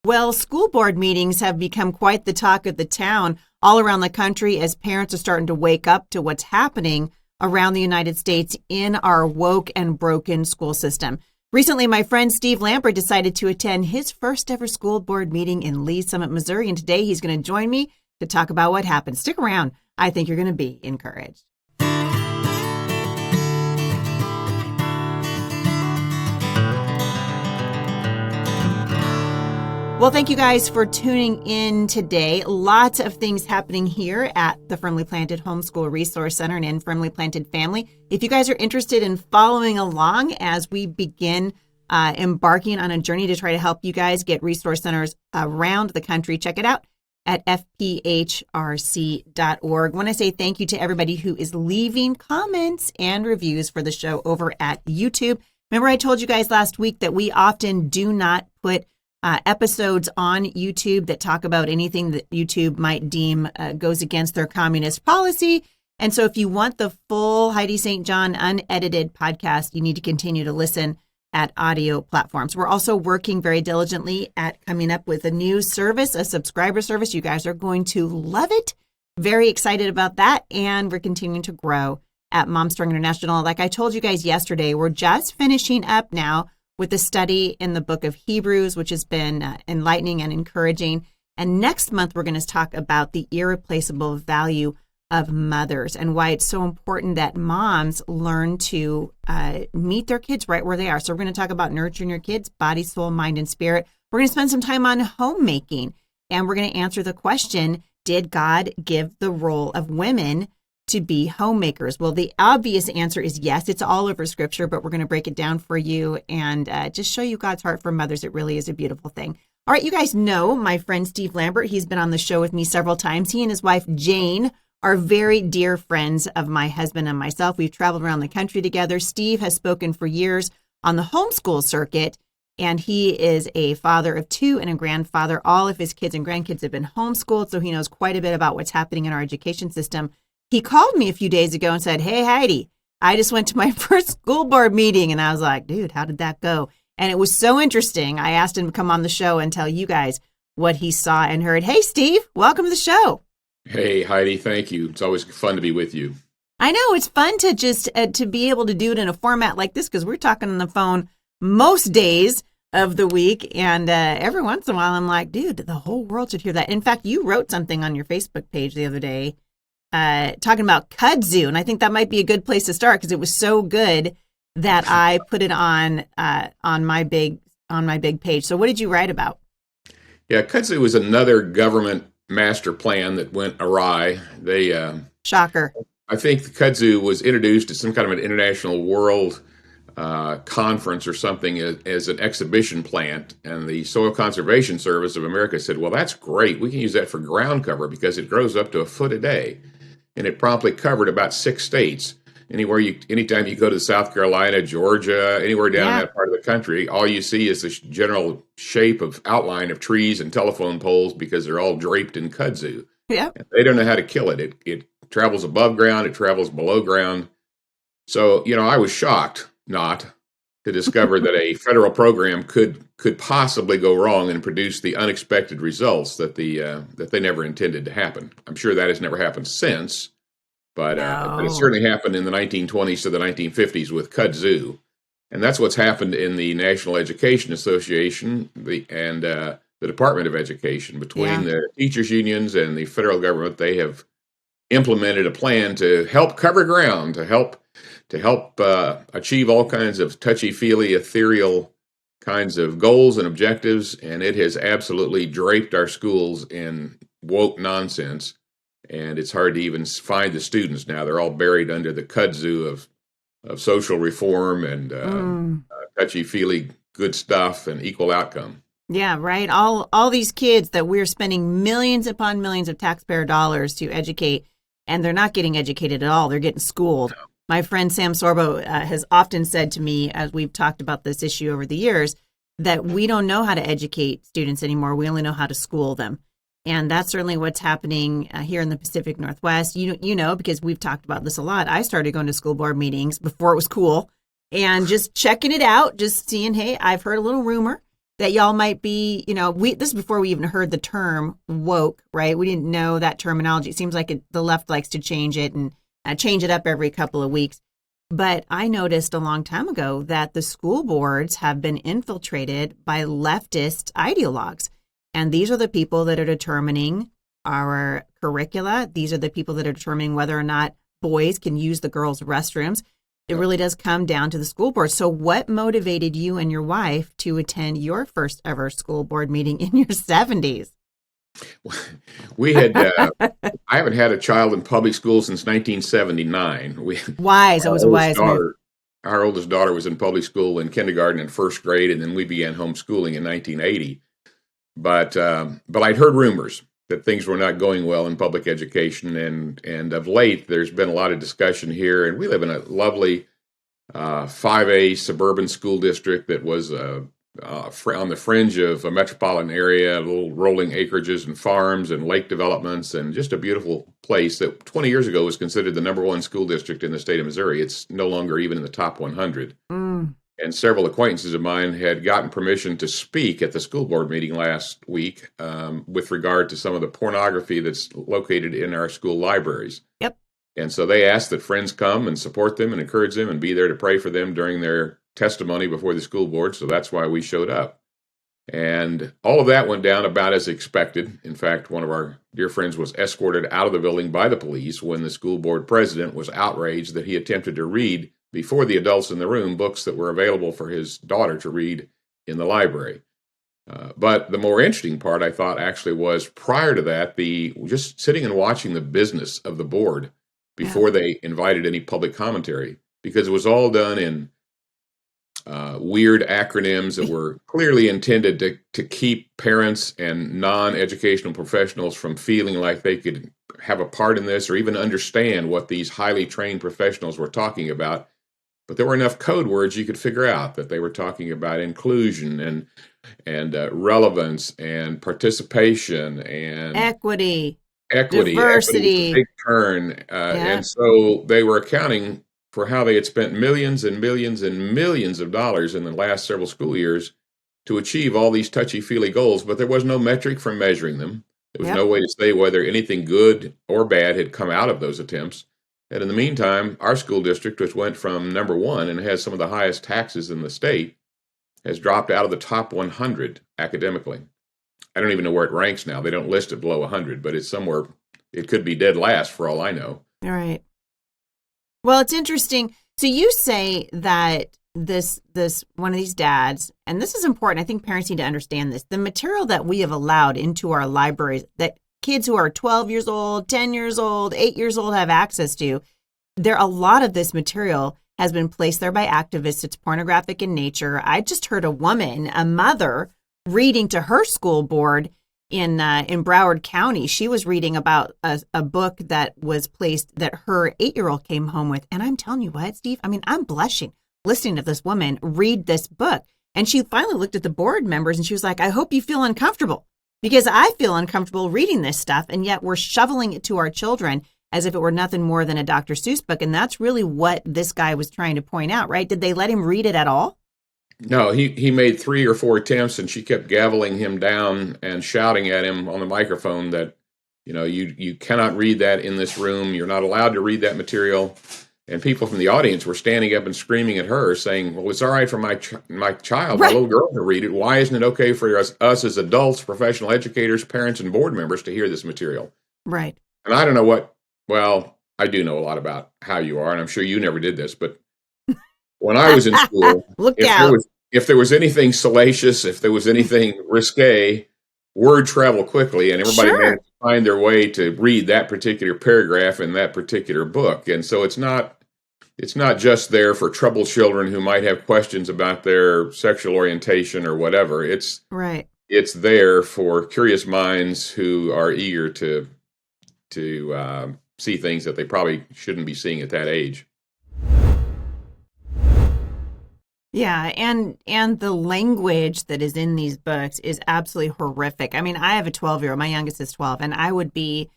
Well, school board meetings have become quite the talk of the town all around the country as parents are starting to wake up to what's happening around the United States in our woke and broken school system. Recently, my friend Steve Lambert decided to attend his first ever school board meeting in Lee Summit, Missouri, and today he's going to join me to talk about what happened. Stick around. I think you're going to be encouraged. Well, thank you guys for tuning in today. Lots of things happening here at the Firmly Planted Homeschool Resource Center and in Firmly Planted Family. If you guys are interested in following along as we begin embarking on a journey to try to help you guys get resource centers around the country, check it out at fphrc.org. I want to say thank you to everybody who is leaving comments and reviews for the show over at YouTube. Remember, I told you guys last week that we often do not put episodes on YouTube that talk about anything that YouTube might deem goes against their communist policy. And so if you want the full Heidi St. John unedited podcast, you need to continue to listen at audio platforms. We're also working very diligently at coming up with a new service, a subscriber service. You guys are going to love it. Very excited about that. And we're continuing to grow at Mom Strong International. Like I told you guys yesterday, we're just finishing up now with the study in the book of Hebrews, which has been enlightening and encouraging. And next month, we're going to talk about the irreplaceable value of mothers and why it's so important that moms learn to meet their kids right where they are. So we're going to talk about nurturing your kids, body, soul, mind, and spirit. We're going to spend some time on homemaking, and we're going to answer the question, did God give the role of women to be homemakers? Well, the obvious answer is yes. It's all over Scripture, but we're going to break it down for you and just show you God's heart for mothers. It really is a beautiful thing. All right, you guys know my friend Steve Lambert. He's been on the show with me several times. He and his wife, Jane, are very dear friends of my husband and myself. We've traveled around the country together. Steve has spoken for years on the homeschool circuit, and he is a father of two and a grandfather. All of his kids and grandkids have been homeschooled, so he knows quite a bit about what's happening in our education system. He called me a few days ago and said, hey, Heidi, I just went to my first school board meeting. And I was like, dude, how did that go? And it was so interesting. I asked him to come on the show and tell you guys what he saw and heard. Hey, Steve, welcome to the show. Hey, Heidi, thank you. It's always fun to be with you. I know. It's fun to just to be able to do it in a format like this because we're talking on the phone most days of the week. And every once in a while, I'm like, dude, the whole world should hear that. In fact, you wrote something on your Facebook page the other day talking about Kudzu, and I think that might be a good place to start because it was so good that I put it on my big page. So, what did you write about? Yeah, Kudzu was another government master plan that went awry. Shocker. I think the Kudzu was introduced at some kind of an international world conference or something as an exhibition plant, and the Soil Conservation Service of America said, "Well, that's great. We can use that for ground cover because it grows up to a foot a day." And it promptly covered about 6 states. Anytime you go to South Carolina, Georgia, anywhere down in that part of the country, all you see is the general shape of outline of trees and telephone poles because they're all draped in kudzu. Yeah. They don't know how to kill it. It travels above ground. It travels below ground. So, I was shocked not to discover that a federal program could possibly go wrong and produce the unexpected results that they never intended to happen. I'm sure that has never happened since, but it certainly happened in the 1920s to the 1950s with kudzu, and that's what's happened in the National Education Association and the Department of Education. Between the teachers' unions and the federal government, they have implemented a plan to help cover ground, to help achieve all kinds of touchy-feely, ethereal kinds of goals and objectives, and it has absolutely draped our schools in woke nonsense, and it's hard to even find the students now. They're all buried under the kudzu of social reform and touchy-feely good stuff and equal outcome. Yeah, right. All these kids that we're spending millions upon millions of taxpayer dollars to educate, and they're not getting educated at all. They're getting schooled. No. My friend Sam Sorbo has often said to me, as we've talked about this issue over the years, that we don't know how to educate students anymore. We only know how to school them. And that's certainly what's happening here in the Pacific Northwest. You know, because we've talked about this a lot. I started going to school board meetings before it was cool and just checking it out, just seeing, hey, I've heard a little rumor that y'all might be, this is before we even heard the term woke, right? We didn't know that terminology. It seems like the left likes to change it and change it up every couple of weeks. But I noticed a long time ago that the school boards have been infiltrated by leftist ideologues. And these are the people that are determining our curricula. These are the people that are determining whether or not boys can use the girls' restrooms. It really does come down to the school board. So what motivated you and your wife to attend your first ever school board meeting in your 70s? We had, I haven't had a child in public school since 1979. Wise. It was a wise move. Our oldest daughter was in public school in kindergarten and first grade, and then we began homeschooling in 1980. But I'd heard rumors that things were not going well in public education, and of late there's been a lot of discussion here. And we live in a lovely 5A suburban school district that was on the fringe of a metropolitan area, little rolling acreages and farms and lake developments, and just a beautiful place that 20 years ago was considered the number one school district in the state of Missouri. It's no longer even in the top 100. And several acquaintances of mine had gotten permission to speak at the school board meeting last week with regard to some of the pornography that's located in our school libraries. Yep. And so they asked that friends come and support them and encourage them and be there to pray for them during their testimony before the school board. So that's why we showed up. And all of that went down about as expected. In fact, one of our dear friends was escorted out of the building by the police when the school board president was outraged that he attempted to read before the adults in the room books that were available for his daughter to read in the library. But the more interesting part, I thought, actually was prior to that, just sitting and watching the business of the board before they invited any public commentary, because it was all done in weird acronyms that were clearly intended to keep parents and non-educational professionals from feeling like they could have a part in this or even understand what these highly trained professionals were talking about. But there were enough code words you could figure out that they were talking about inclusion and relevance and participation and equity, diversity. Equity was a big turn. And so they were accounting for how they had spent millions and millions and millions of dollars in the last several school years to achieve all these touchy-feely goals, but there was no metric for measuring them. There was no way to say whether anything good or bad had come out of those attempts. And in the meantime, our school district, which went from number one and has some of the highest taxes in the state, has dropped out of the top 100 academically. I don't even know where it ranks now. They don't list it below 100, but it's somewhere. It could be dead last for all I know. All right. Well, it's interesting. So you say that this one of these dads, and this is important, I think parents need to understand this, the material that we have allowed into our libraries that kids who are 12 years old, 10 years old, 8 years old have access to, a lot of this material has been placed there by activists. It's pornographic in nature. I just heard a woman, a mother, reading to her school board in Broward County. She was reading about a book that was placed that her 8-year-old came home with. And I'm telling you what, Steve, I mean, I'm blushing listening to this woman read this book. And she finally looked at the board members and she was like, I hope you feel uncomfortable because I feel uncomfortable reading this stuff. And yet we're shoveling it to our children as if it were nothing more than a Dr. Seuss book. And that's really what this guy was trying to point out, right? Did they let him read it at all? No, he made 3 or 4 attempts, and she kept gaveling him down and shouting at him on the microphone that, you cannot read that in this room. You're not allowed to read that material. And people from the audience were standing up and screaming at her, saying, well, it's all right for my child, my little girl, to read it. Why isn't it okay for us as adults, professional educators, parents, and board members to hear this material? Right. And I don't know well, I do know a lot about how you are, and I'm sure you never did this, but when I was in school, if there was anything salacious, if there was anything risque, word traveled quickly, and everybody managed to find their way to read that particular paragraph in that particular book. And so it's not just there for troubled children who might have questions about their sexual orientation or whatever. It's there for curious minds who are eager to see things that they probably shouldn't be seeing at that age. Yeah, and the language that is in these books is absolutely horrific. I mean, I have a 12-year-old, my youngest is 12, and I would be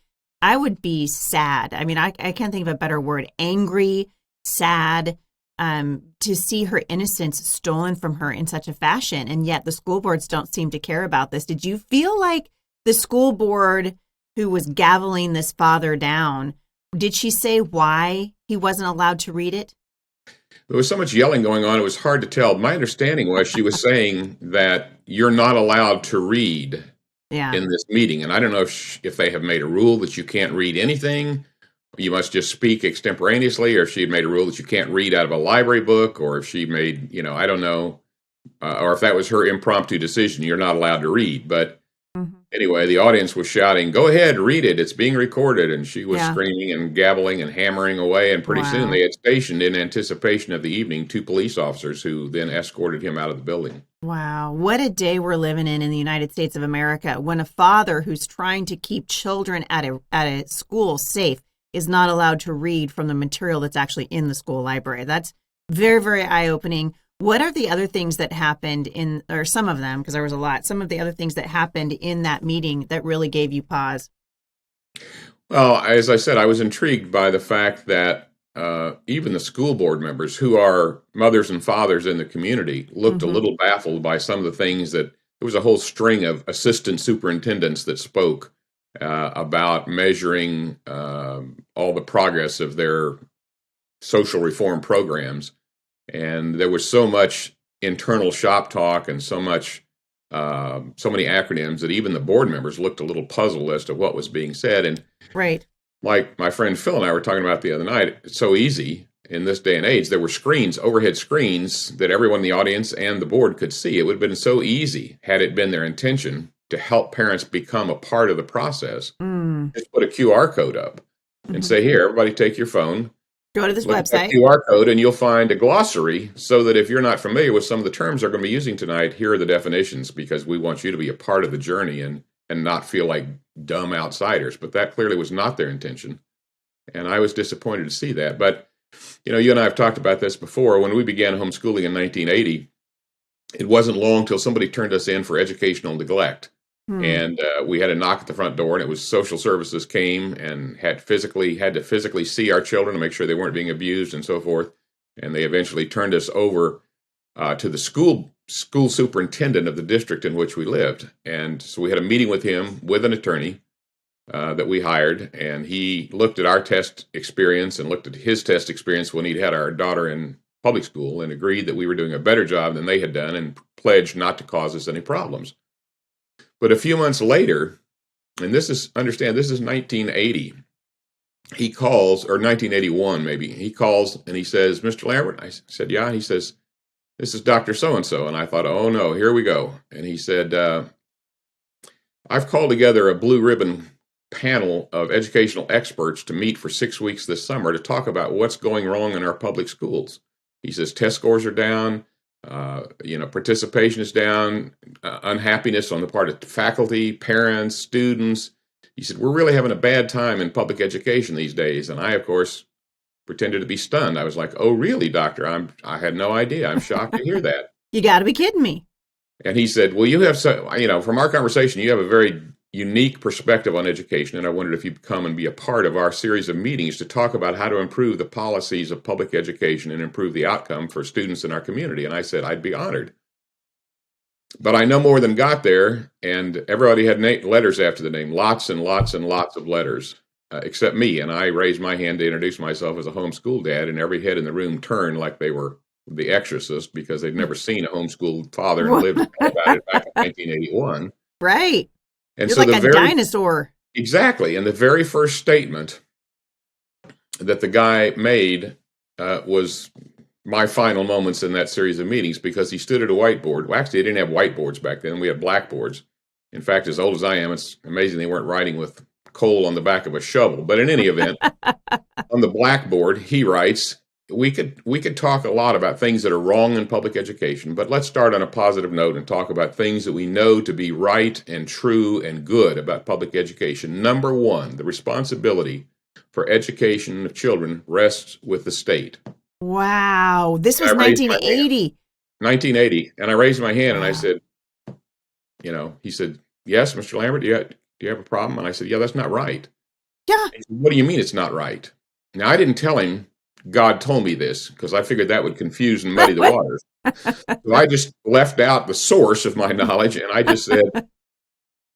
sad. I mean, I can't think of a better word. Angry, sad, to see her innocence stolen from her in such a fashion. And yet the school boards don't seem to care about this. Did you feel like the school board who was gaveling this father down, did she say why he wasn't allowed to read it? There was so much yelling going on, it was hard to tell. My understanding was she was saying that you're not allowed to read Yeah. in this meeting. And I don't know if they have made a rule that you can't read anything, you must just speak extemporaneously, or if she had made a rule that you can't read out of a library book, or if she made, I don't know, or if that was her impromptu decision, you're not allowed to read. But anyway, the audience was shouting, "Go ahead, read it. It's being recorded." And she was screaming and gabbling and hammering away. And pretty soon they had stationed, in anticipation of the evening, 2 police officers who then escorted him out of the building. Wow. What a day we're living in the United States of America, when a father who's trying to keep children at a school safe is not allowed to read from the material that's actually in the school library. That's very, very eye-opening. What are the other things that happened or some of them, because there was a lot, some of the other things that happened in that meeting that really gave you pause? Well, as I said, I was intrigued by the fact that even the school board members, who are mothers and fathers in the community, looked a little baffled by some of the things that there was a whole string of assistant superintendents that spoke about measuring all the progress of their social reform programs. And there was so much internal shop talk and so many acronyms that even the board members looked a little puzzled as to what was being said. And right, like my friend Phil and I were talking about the other night, it's so easy in this day and age. There were screens, overhead screens, that everyone in the audience and the board could see. It would have been so easy, had it been their intention to help parents become a part of the process. Just put a QR code up and say, "Here, everybody take your phone. Go to this Look at website. that QR code, and you'll find a glossary, so that if you're not familiar with some of the terms they're going to be using tonight, here are the definitions, because we want you to be a part of the journey and not feel like dumb outsiders." But that clearly was not their intention. And I was disappointed to see that. But, you and I have talked about this before. When we began homeschooling in 1980, it wasn't long till somebody turned us in for educational neglect. And we had a knock at the front door, and it was social services came and had to physically see our children to make sure they weren't being abused and so forth. And they eventually turned us over to the school superintendent of the district in which we lived. And so we had a meeting with him, with an attorney that we hired, and he looked at our test experience and looked at his test experience when he'd had our daughter in public school, and agreed that we were doing a better job than they had done, and pledged not to cause us any problems. But a few months later, and this is 1980, he calls, or 1981 maybe, he calls and he says, "Mr. Lambert?" I said, "Yeah." He says, "This is Dr. So-and-so." And I thought, "Oh no, here we go." And he said, "I've called together a blue ribbon panel of educational experts to meet for 6 weeks this summer to talk about what's going wrong in our public schools." He says, "Test scores are down. Participation is down, unhappiness on the part of faculty, parents, students." He said, "We're really having a bad time in public education these days." And I, of course, pretended to be stunned. I was like, "Oh, really, doctor? I had no idea. I'm shocked to hear that." You got to be kidding me. And he said, "Well, you have from our conversation, you have a very unique perspective on education, and I wondered if you'd come and be a part of our series of meetings to talk about how to improve the policies of public education and improve the outcome for students in our community." And I said, "I'd be honored." But I no more than got there, and everybody had letters after the name, lots and lots and lots of letters, except me. And I raised my hand to introduce myself as a homeschool dad, and every head in the room turned like they were The Exorcist, because they'd never seen a homeschooled father and lived about it back in 1981. Right. And You're so like a dinosaur. Exactly. And the very first statement that the guy made was my final moments in that series of meetings, because he stood at a whiteboard. Well, actually, they didn't have whiteboards back then. We had blackboards. In fact, as old as I am, it's amazing they weren't writing with coal on the back of a shovel. But in any event, on the blackboard, he writes, we could talk a lot about things that are wrong in public education, but let's start on a positive note and talk about things that we know to be right and true and good about public education. Number one, the responsibility for education of children rests with the state. Wow. This was 1980. 1980. And I raised my hand and I said, he said, "Yes, Mr. Lambert, do you have a problem?" And I said, "Yeah, that's not right." Yeah. He said, "What do you mean it's not right?" Now, I didn't tell him God told me this because I figured that would confuse and muddy the What? waters. So I just left out the source of my knowledge, and I just said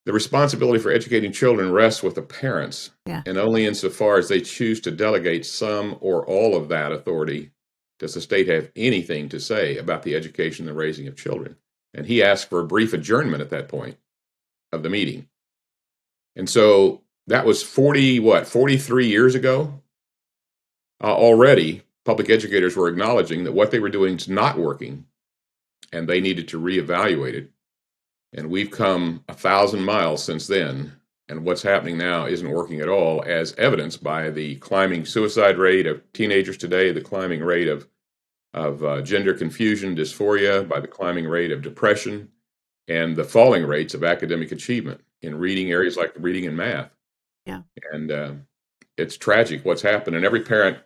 the responsibility for educating children rests with the parents, Yeah. and only insofar as they choose to delegate some or all of that authority does the state have anything to say about the education and raising of children. And he asked for a brief adjournment at that point of the meeting. And so that was 43 years ago. Already, public educators were acknowledging that what they were doing is not working, and they needed to reevaluate it. And we've come 1,000 miles since then, and what's happening now isn't working at all, as evidenced by the climbing suicide rate of teenagers today, the climbing rate of gender confusion, dysphoria, by the climbing rate of depression, and the falling rates of academic achievement in reading areas like reading and math. Yeah. And it's tragic what's happened, and every parent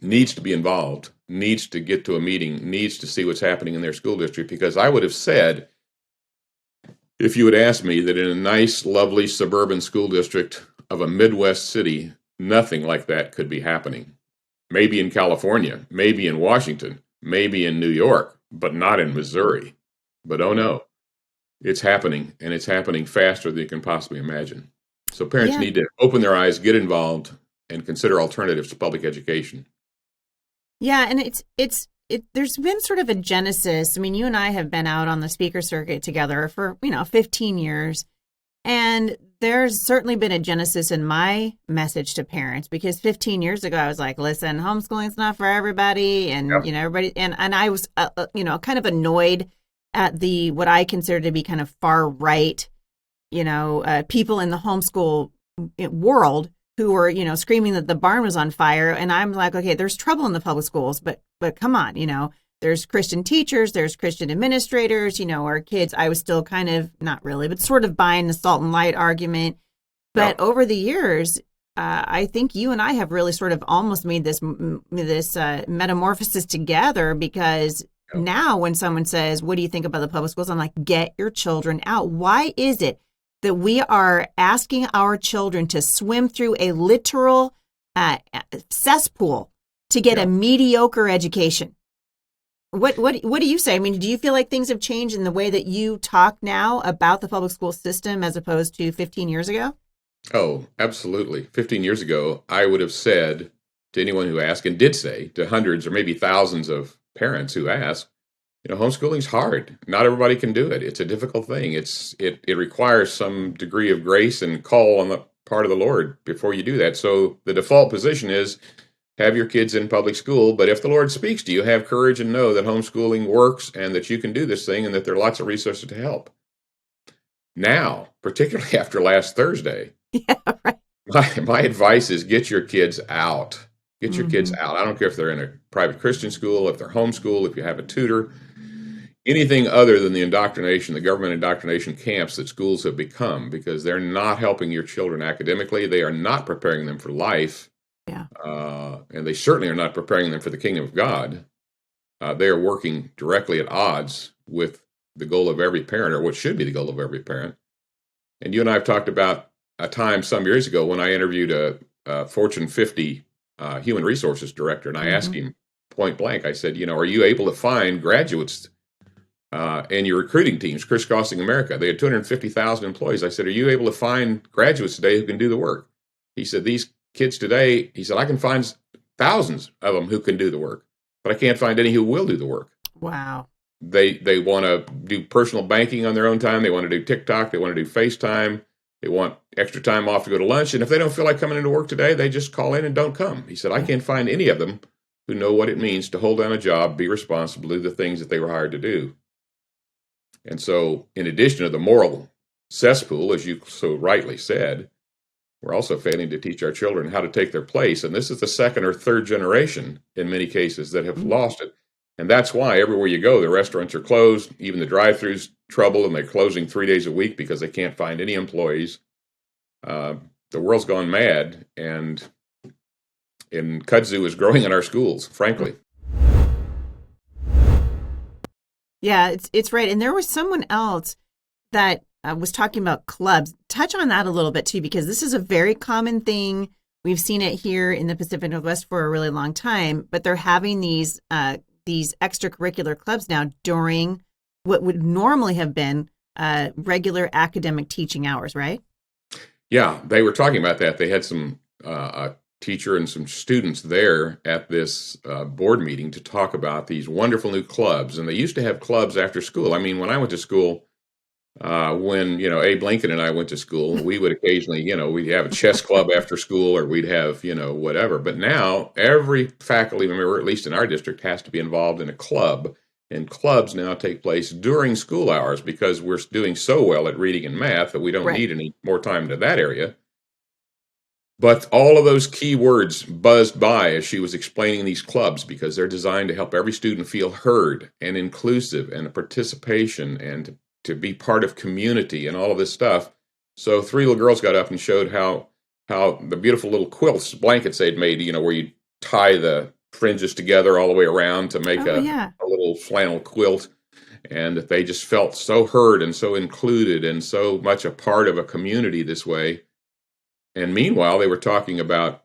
needs to be involved, needs to get to a meeting, needs to see what's happening in their school district, because I would have said, if you had asked me, that in a nice, lovely suburban school district of a Midwest city, nothing like that could be happening. Maybe in California, maybe in Washington, maybe in New York, but not in Missouri. But oh no, it's happening, and it's happening faster than you can possibly imagine. So parents need to open their eyes, get involved, and consider alternatives to public education. Yeah, and there's been sort of a genesis. I mean, you and I have been out on the speaker circuit together for, 15 years. And there's certainly been a genesis in my message to parents, because 15 years ago, I was like, listen, homeschooling's not for everybody. And, everybody, and I was, kind of annoyed at what I consider to be kind of far right, people in the homeschool world who were, screaming that the barn was on fire. And I'm like, okay, there's trouble in the public schools, but come on, there's Christian teachers, there's Christian administrators, our kids. I was still kind of, not really, but sort of buying the salt and light argument. But over the years, I think you and I have really sort of almost made this metamorphosis together, because now when someone says, what do you think about the public schools? I'm like, get your children out. Why is it that we are asking our children to swim through a literal cesspool to get a mediocre education? What do you say? I mean, do you feel like things have changed in the way that you talk now about the public school system as opposed to 15 years ago? Oh, absolutely. 15 years ago, I would have said to anyone who asked, and did say to hundreds or maybe thousands of parents who asked, homeschooling's hard. Not everybody can do it. It's a difficult thing. It requires some degree of grace and call on the part of the Lord before you do that. So the default position is have your kids in public school, but if the Lord speaks to you, have courage and know that homeschooling works and that you can do this thing and that there are lots of resources to help. Now, particularly after last Thursday, my advice is get your kids out. Get your kids out. I don't care if they're in a private Christian school, if they're homeschooled, if you have a tutor, anything other than the indoctrination, the government indoctrination camps that schools have become, because they're not helping your children academically. They are not preparing them for life. And they certainly are not preparing them for the kingdom of God. They are working directly at odds with the goal of every parent, or what should be the goal of every parent. And you and I have talked about a time some years ago when I interviewed a Fortune 50 human resources director, and I asked him point blank, I said, are you able to find graduates in your recruiting teams crisscrossing America? They had 250,000 employees. I said, are you able to find graduates today who can do the work? He said, these kids today, he said, I can find thousands of them who can do the work, but I can't find any who will do the work. Wow. They want to do personal banking on their own time. They want to do TikTok. They want to do FaceTime. They want extra time off to go to lunch. And if they don't feel like coming into work today, they just call in and don't come. He said, I can't find any of them who know what it means to hold down a job, be responsible, do the things that they were hired to do. And so, in addition to the moral cesspool, as you so rightly said, we're also failing to teach our children how to take their place. And this is the second or third generation, in many cases, that have lost it. And that's why everywhere you go, the restaurants are closed, even the drive-thrus trouble, and they're closing 3 days a week because they can't find any employees. The world's gone mad, and Kudzu is growing in our schools, frankly. Yeah, it's right. And there was someone else that was talking about clubs. Touch on that a little bit too, because this is a very common thing We've seen it here in the Pacific Northwest for a really long time, but they're having these extracurricular clubs now during what would normally have been regular academic teaching hours, right? Yeah, they were talking about that. They had some a teacher and some students there at this board meeting to talk about these wonderful new clubs. And they used to have clubs after school. I mean, when I went to school, when Abe Lincoln and I went to school, we would occasionally, we'd have a chess club after school, or we'd have, whatever. But now every faculty member, at least in our district, has to be involved in a club. And clubs now take place during school hours because we're doing so well at reading and math that we don't need any more time to that area. But all of those key words buzzed by as she was explaining these clubs, because they're designed to help every student feel heard and inclusive and a participation and to be part of community and all of this stuff. So 3 little girls got up and showed how the beautiful little quilts, blankets they'd made, where you tie the fringes together all the way around to make a little flannel quilt, and that they just felt so heard and so included and so much a part of a community this way. And meanwhile, they were talking about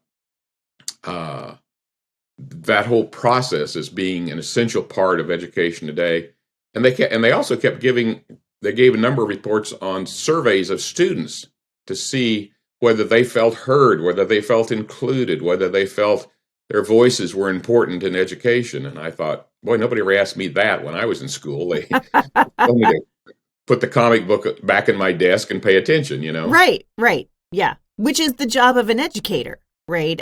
that whole process as being an essential part of education today. And they also kept they gave a number of reports on surveys of students to see whether they felt heard, whether they felt included, whether they felt their voices were important in education. And I thought, boy, nobody ever asked me that when I was in school. They told me to put the comic book back in my desk and pay attention, Right. Yeah. Which is the job of an educator, right?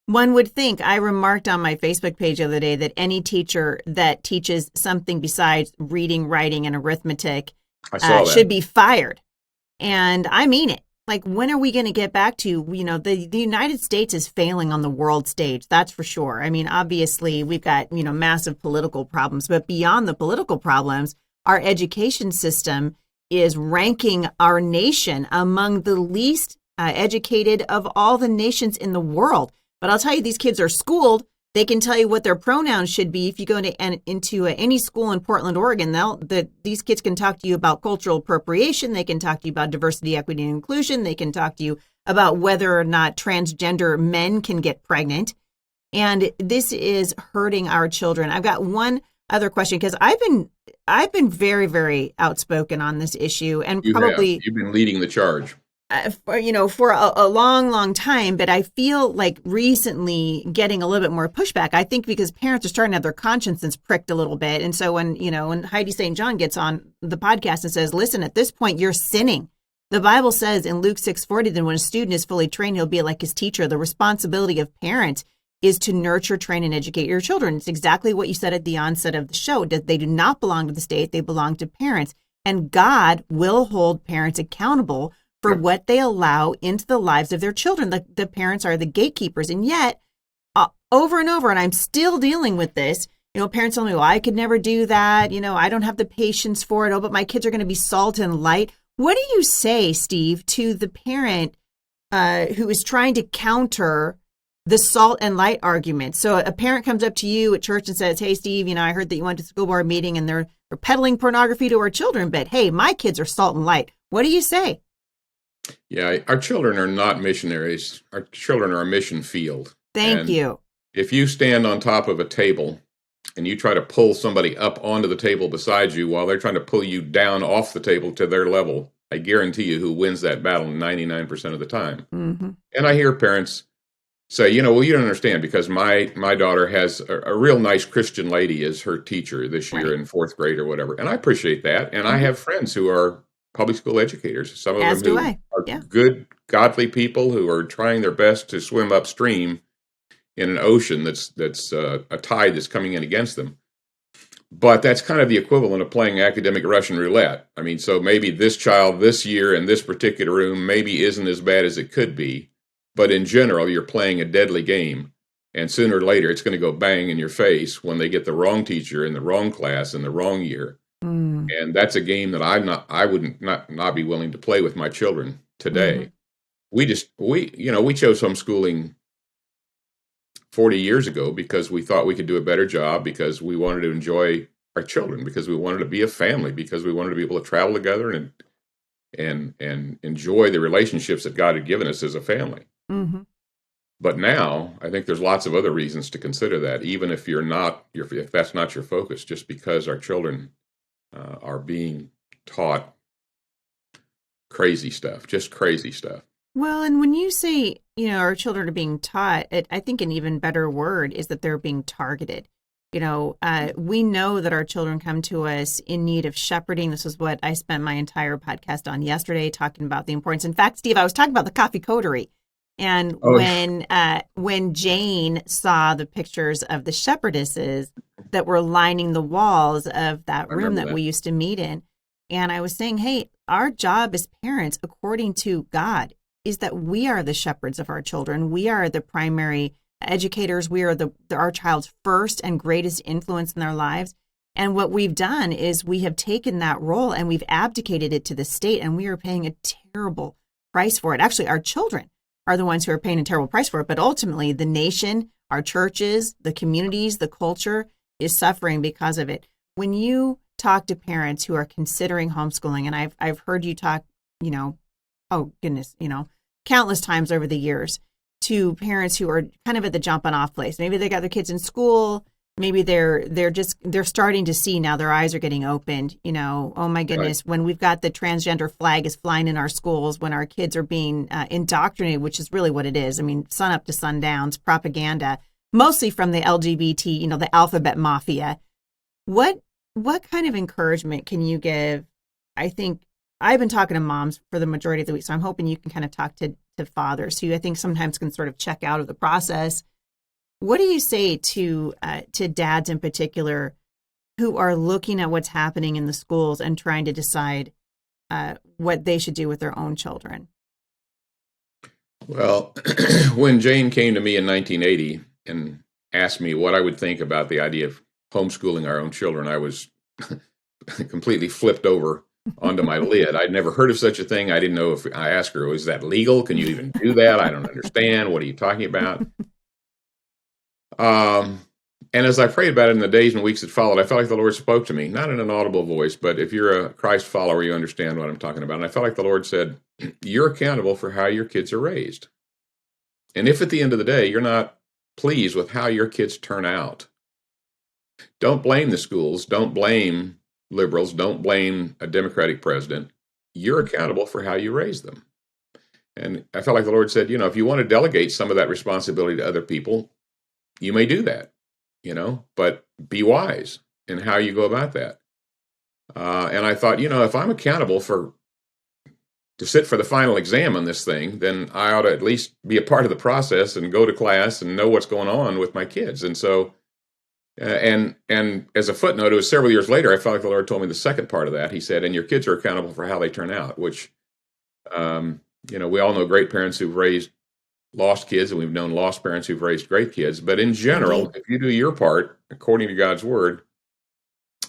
One would think. I remarked on my Facebook page the other day that any teacher that teaches something besides reading, writing, and arithmetic should be fired. And I mean it. Like, when are we going to get back to, the United States is failing on the world stage, that's for sure. I mean, obviously, we've got, massive political problems, but beyond the political problems, our education system is ranking our nation among the least educated of all the nations in the world. But I'll tell you, these kids are schooled. They can tell you what their pronouns should be. If you go into any school in Portland, Oregon, these kids can talk to you about cultural appropriation. They can talk to you about diversity, equity, and inclusion. They can talk to you about whether or not transgender men can get pregnant. And this is hurting our children. I've got one other question, because I've been very, very outspoken on this issue, and you've been leading the charge. For a long, long time, but I feel like recently getting a little bit more pushback. I think because parents are starting to have their consciences pricked a little bit. And so when Heidi St. John gets on the podcast and says, listen, at this point, you're sinning. The Bible says in Luke 6:40 that when a student is fully trained, he'll be like his teacher. The responsibility of parents is to nurture, train, and educate your children. It's exactly what you said at the onset of the show. They do not belong to the state. They belong to parents. And God will hold parents accountable for what they allow into the lives of their children. The parents are the gatekeepers. And yet, over and over, and I'm still dealing with this, parents tell me, well, I could never do that. I don't have the patience for it. Oh, but my kids are going to be salt and light. What do you say, Steve, to the parent who is trying to counter the salt and light argument? So a parent comes up to you at church and says, hey, Steve, I heard that you went to the school board meeting and they're peddling pornography to our children, but hey, my kids are salt and light. What do you say? Yeah, our children are not missionaries. Our children are a mission field. Thank you. If you stand on top of a table and you try to pull somebody up onto the table beside you while they're trying to pull you down off the table to their level, I guarantee you who wins that battle 99% of the time. Mm-hmm. And I hear parents say, well, you don't understand, because my daughter has a real nice Christian lady as her teacher this year in 4th grade or whatever. And I appreciate that. And I have friends who are public school educators, some of them who are good, godly people who are trying their best to swim upstream in an ocean that's a tide that's coming in against them. But that's kind of the equivalent of playing academic Russian roulette. I mean, so maybe this child this year in this particular room maybe isn't as bad as it could be. But in general, you're playing a deadly game. And sooner or later, it's going to go bang in your face when they get the wrong teacher in the wrong class in the wrong year. And that's a game that I would not be willing to play with my children today. Mm-hmm. We chose homeschooling 40 years ago because we thought we could do a better job, because we wanted to enjoy our children, because we wanted to be a family, because we wanted to be able to travel together and enjoy the relationships that God had given us as a family. Mm-hmm. But now, I think there's lots of other reasons to consider that, even if if that's not your focus, just because our children are being taught crazy stuff, just crazy stuff. Well, and when you say, our children are being taught, I think an even better word is that they're being targeted. We know that our children come to us in need of shepherding. This is what I spent my entire podcast on yesterday, talking about the importance. In fact, Steve, I was talking about the coffee coterie. And Oh, when Jane saw the pictures of the shepherdesses that were lining the walls of that I room remember that that. we used to meet in, and I was saying, hey, our job as parents, according to God, is that we are the shepherds of our children. We are the primary educators. We are our child's first and greatest influence in their lives. And what we've done is we have taken that role and we've abdicated it to the state, and we are paying a terrible price for it. Actually, our children are the ones who are paying a terrible price for it. But ultimately, the nation, our churches, the communities, the culture is suffering because of it. When you talk to parents who are considering homeschooling, and I've heard you talk, oh goodness, countless times over the years, to parents who are kind of at the jumping off place. Maybe they got their kids in school. Maybe they're starting to see now, their eyes are getting opened. Oh my Right. goodness, when we've got the transgender flag is flying in our schools, when our kids are being indoctrinated, which is really what it is. I mean, sun up to sundown's propaganda, mostly from the LGBT, the alphabet mafia. What kind of encouragement can you give? I think I've been talking to moms for the majority of the week, so I'm hoping you can kind of talk to fathers who I think sometimes can sort of check out of the process. What do you say to dads in particular who are looking at what's happening in the schools and trying to decide what they should do with their own children? Well, when Jane came to me in 1980 and asked me what I would think about the idea of homeschooling our own children, I was completely flipped over onto my lid. I'd never heard of such a thing. I didn't know if I asked her, is that legal? Can you even do that? I don't understand. What are you talking about? Um, and as I prayed about it in the days and weeks that followed, I felt like the Lord spoke to me, not in an audible voice, but if you're a Christ follower, you understand what I'm talking about. And I felt like the Lord said, you're accountable for how your kids are raised. And if at the end of the day, you're not pleased with how your kids turn out, don't blame the schools. Don't blame liberals. Don't blame a Democratic president. You're accountable for how you raise them. And I felt like the Lord said, if you want to delegate some of that responsibility to other people, you may do that, but be wise in how you go about that. And I thought, if I'm accountable to sit for the final exam on this thing, then I ought to at least be a part of the process and go to class and know what's going on with my kids. And so, and as a footnote, it was several years later, I felt like the Lord told me the second part of that. He said, and your kids are accountable for how they turn out, which, we all know great parents who've raised lost kids, and we've known lost parents who've raised great kids. But in general, Indeed. if you do your part according to God's word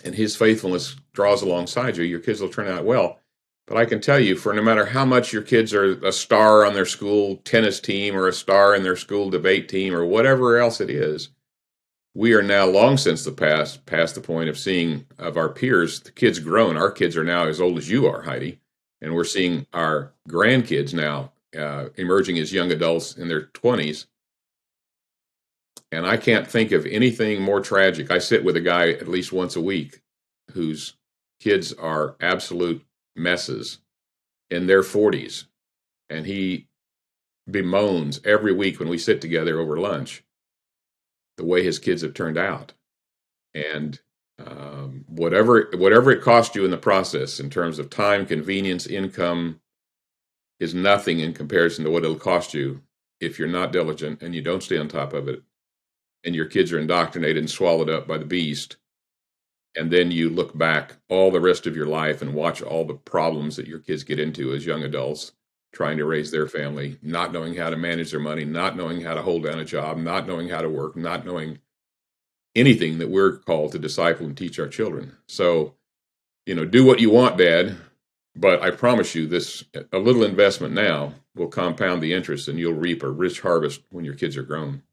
and his faithfulness draws alongside you, your kids will turn out well. But I can tell you, for no matter how much your kids are a star on their school tennis team or a star in their school debate team or whatever else it is, we are now long since past the point of seeing of our peers, the kids grown. Our kids are now as old as you are, Heidi, and we're seeing our grandkids now emerging as young adults in their 20s. And I can't think of anything more tragic. I sit with a guy at least once a week whose kids are absolute messes in their 40s. And he bemoans every week when we sit together over lunch the way his kids have turned out. And whatever it cost you in the process in terms of time, convenience, income, is nothing in comparison to what it'll cost you if you're not diligent and you don't stay on top of it, and your kids are indoctrinated and swallowed up by the beast. And then you look back all the rest of your life and watch all the problems that your kids get into as young adults, trying to raise their family, not knowing how to manage their money, not knowing how to hold down a job, not knowing how to work, not knowing anything that we're called to disciple and teach our children. So, do what you want, Dad. But I promise you, a little investment now will compound the interest, and you'll reap a rich harvest when your kids are grown.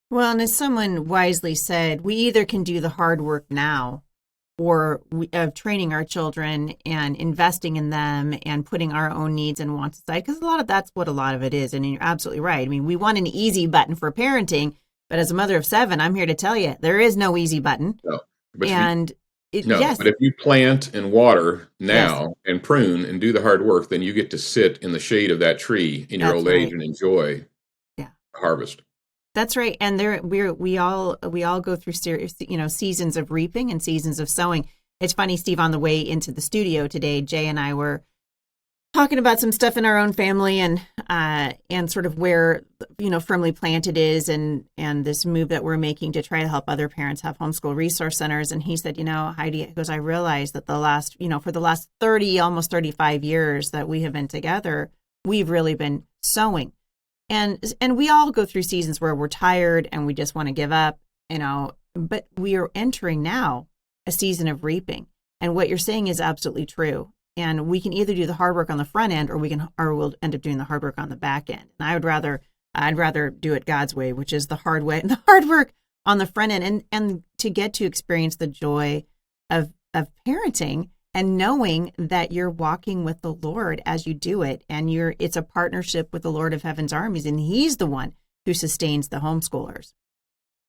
Well, and as someone wisely said, we either can do the hard work now of training our children and investing in them and putting our own needs and wants aside, because that's what a lot of it is. And you're absolutely right. I mean, we want an easy button for parenting, but as a mother of 7, I'm here to tell you there is no easy button. No, but and yes, but if you plant and water now yes, and prune and do the hard work, then you get to sit in the shade of that tree in your old age and enjoy harvest. That's right. And we all go through seasons of reaping and seasons of sowing. It's funny, Steve, on the way into the studio today, Jay and I were talking about some stuff in our own family and sort of where, Firmly Planted is and this move that we're making to try to help other parents have homeschool resource centers. And he said, Heidi, he goes, I realized that for the last 30, almost 35 years that we have been together, we've really been sowing. And we all go through seasons where we're tired and we just want to give up, but we are entering now a season of reaping. And what you're saying is absolutely true. And we can either do the hard work on the front end or we'll end up doing the hard work on the back end. And I'd rather do it God's way, which is the hard way, the hard work on the front end and to get to experience the joy of parenting and knowing that you're walking with the Lord as you do it. And it's a partnership with the Lord of Heaven's armies. And he's the one who sustains the homeschoolers.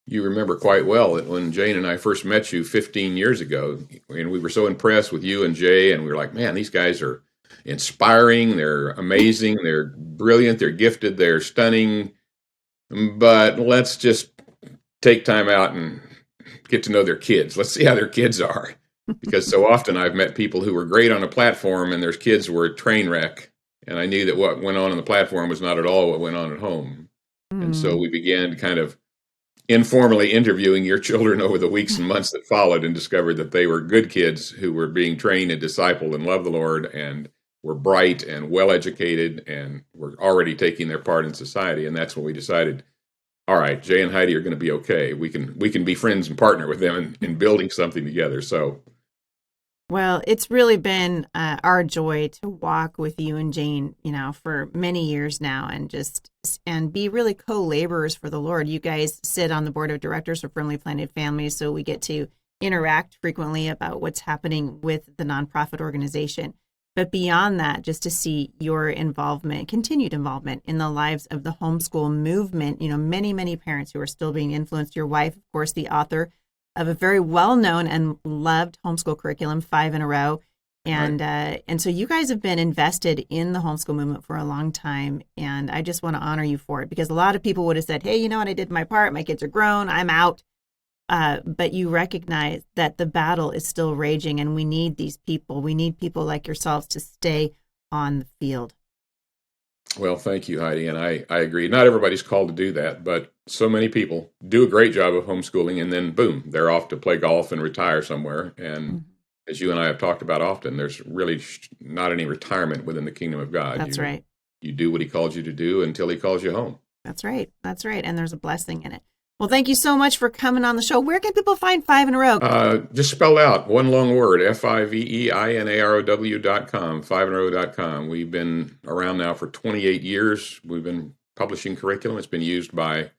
You remember quite well that when Jane and I first met you 15 years ago, and we were so impressed with you and Jay, and we were like, man, these guys are inspiring, they're amazing, they're brilliant, they're gifted, they're stunning, but let's just take time out and get to know their kids. Let's see how their kids are. Because so often I've met people who were great on a platform and their kids were a train wreck, and I knew that what went on the platform was not at all what went on at home. And so we began kind of informally interviewing your children over the weeks and months that followed and discovered that they were good kids who were being trained and discipled and loved the Lord and were bright and well-educated and were already taking their part in society. And that's when we decided, all right, Jay and Heidi are going to be okay. We can be friends and partner with them in building something together. So, well, it's really been our joy to walk with you and Jane, for many years now and be really co-laborers for the Lord. You guys sit on the board of directors for Firmly Planted Families, so we get to interact frequently about what's happening with the nonprofit organization. But beyond that, just to see your continued involvement in the lives of the homeschool movement, many, many parents who are still being influenced. Your wife, of course, the author of a very well-known and loved homeschool curriculum, 5 in a Row. And right. And so you guys have been invested in the homeschool movement for a long time. And I just want to honor you for it, because a lot of people would have said, hey, you know what? I did my part. My kids are grown. I'm out. But you recognize that the battle is still raging and we need these people. We need people like yourselves to stay on the field. Well, thank you, Heidi. And I agree. Not everybody's called to do that, but so many people do a great job of homeschooling and then boom, they're off to play golf and retire somewhere. And as you and I have talked about often, there's really not any retirement within the kingdom of God. That's right. You do what he calls you to do until he calls you home. That's right. That's right. And there's a blessing in it. Well, thank you so much for coming on the show. Where can people find 5 in a Row? Just spell out one long word, FIVEINAROW.com, 5inarow.com. We've been around now for 28 years. We've been publishing curriculum. It's been used by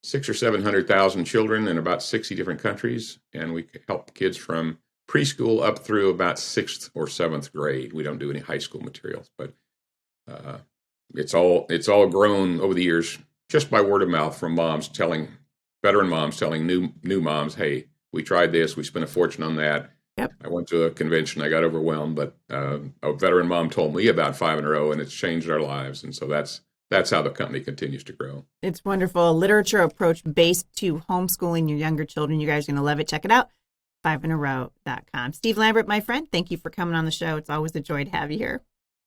600,000 or 700,000 children in about 60 different countries. And we help kids from preschool up through about 6th or 7th grade. We don't do any high school materials, but it's all grown over the years just by word of mouth from veteran moms telling new moms, hey, we tried this, we spent a fortune on that. Yep. I went to a convention, I got overwhelmed, but a veteran mom told me about 5 in a Row, and it's changed our lives. And so that's how the company continues to grow. It's wonderful. A literature approach based to homeschooling your younger children. You guys are going to love it. Check it out, 5inarow.com. Steve Lambert, my friend, thank you for coming on the show. It's always a joy to have you here.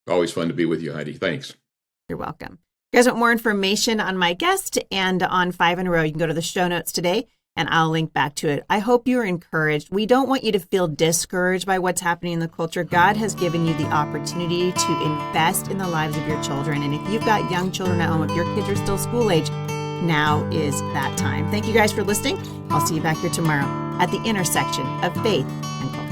Always fun to be with you, Heidi. Thanks. You're welcome. If you guys want more information on my guest and on 5 in a Row, you can go to the show notes today, and I'll link back to it. I hope you're encouraged. We don't want you to feel discouraged by what's happening in the culture. God has given you the opportunity to invest in the lives of your children. And if you've got young children at home, if your kids are still school age, now is that time. Thank you guys for listening. I'll see you back here tomorrow at the intersection of faith and culture.